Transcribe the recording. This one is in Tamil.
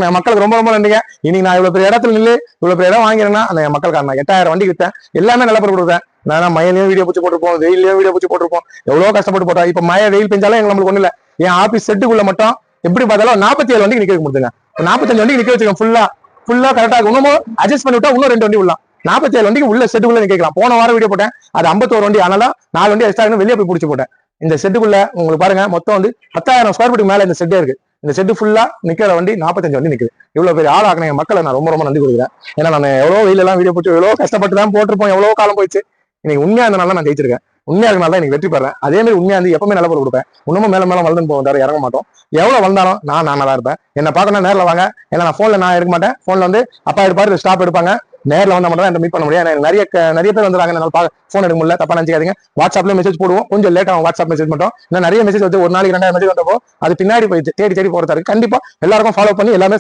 என் மக்களுக்கு ரொம்ப ரொம்ப நன்றிங்க. இன்னைக்கு நான் இவ்வளவு பெரிய இடத்துல நின்று இவ்வளவு பெரிய இடம் வாங்கிறேன்னா அந்த என் மக்களுக்கு நான் 8000 வண்டி வித்தேன். எல்லாமே நல்ல பொருள் கொடுத்தேன். நான் மழையிலயும் வீடியோ பிடிச்சி போட்டிருப்போம், வெயிலையும் வீடியோ பிடிச்சி போட்டிருப்போம், எவ்வளவு கஷ்டப்பட்டு போட்டோம். இப்ப மழை வெயில் பெஞ்சாலும் எங்களுக்கு நம்மளுக்கு ஒண்ணு இல்ல. என் ஆபீஸ் செட்டுக்குள்ள மட்டும் எப்படி பார்த்தாலும் 47 வண்டிக்கு நிக்க கொடுத்துங்க. 45 வண்டிக்கு நிக்க வச்சுக்கோங்க. ஃபுல்லா கரெக்டா இன்னமும் அட்ஜஸ்ட் பண்ணி விட்டா இன்னும் 2 வண்டி விடலாம். 47 வண்டிக்கு உள்ள செட்டுக்குள்ள நிக்கலாம். போன வாரம் வீடியோ போட்டேன், அது 51 வண்டி. அதனால 4 வண்டி எக்ஸ்ட்ரா வெளியே போய் பிடிச்சி போட்டேன். இந்த செட்டுக்குள்ள உங்களுக்கு பாருங்க மொத்தம் வந்து 10,000 ஸ்கொயர் ஃபீட்டுக்கு மேல இந்த செட்டே இருக்கு. இந்த செட்டு ஃபுல்லா நிக்கிற வண்டி 45 வண்டி நிக்குது. இவ்வளவு பெரிய ஆள் ஆக்கின மக்களை நான் ரொம்ப ரொம்ப நன்றி கொடுக்குறேன். ஏன்னா நான் எவ்வளவு வெயில எல்லாம் வீடியோ போட்டு எவ்வளவு கஷ்டப்பட்டு தான் போட்டிருப்போம், எவ்வளவு காலம் போயிடுச்சு. இன்னைக்கு உண்மையா இருந்தனால நான் ஜெயிச்சிருக்கேன். உண்மையா இருக்கனால இன்னைக்கு வெற்றி பெறேன். அதே மாதிரி உண்மையா வந்து எப்பவுமே நல்ல பொருள் கொடுப்பேன். இன்னமும் மேல மேல வளர்ந்து போவாரு, இறங்க மாட்டோம். எவ்வளவு வந்தாலும் நான் நல்லா இருப்பேன். என்ன பார்க்கணும் நேரில் வாங்க. ஏன்னா நான் போன்ல நான் எடுக்க மாட்டேன். போன்ல வந்து அப்பா எடுப்பாரு, ஸ்டாப் எடுப்பாங்க. நேரில் வந்தா மட்டும் தான் மீட் பண்ண முடியும். நிறைய பேர் வந்துறாங்க, என்னால போன் எடுக்க முடியல, தப்பா நினைச்சுக்காதீங்க. வாட்ஸ்அப்ல மெசேஜ் போடுவோம், கொஞ்சம் லேட் ஆகும். வாட்ஸ்அப் மெசேஜ் மட்டும் இன்னும் நிறைய மெசேஜ் வந்து ஒரு நாளைக்கு 2000 மெசேஜ் வந்தப்போ அது பின்னாடி போய் தேடி போறதா இருக்கு. கண்டிப்பா எல்லாருக்கும் ஃபாலோ பண்ணி எல்லாமே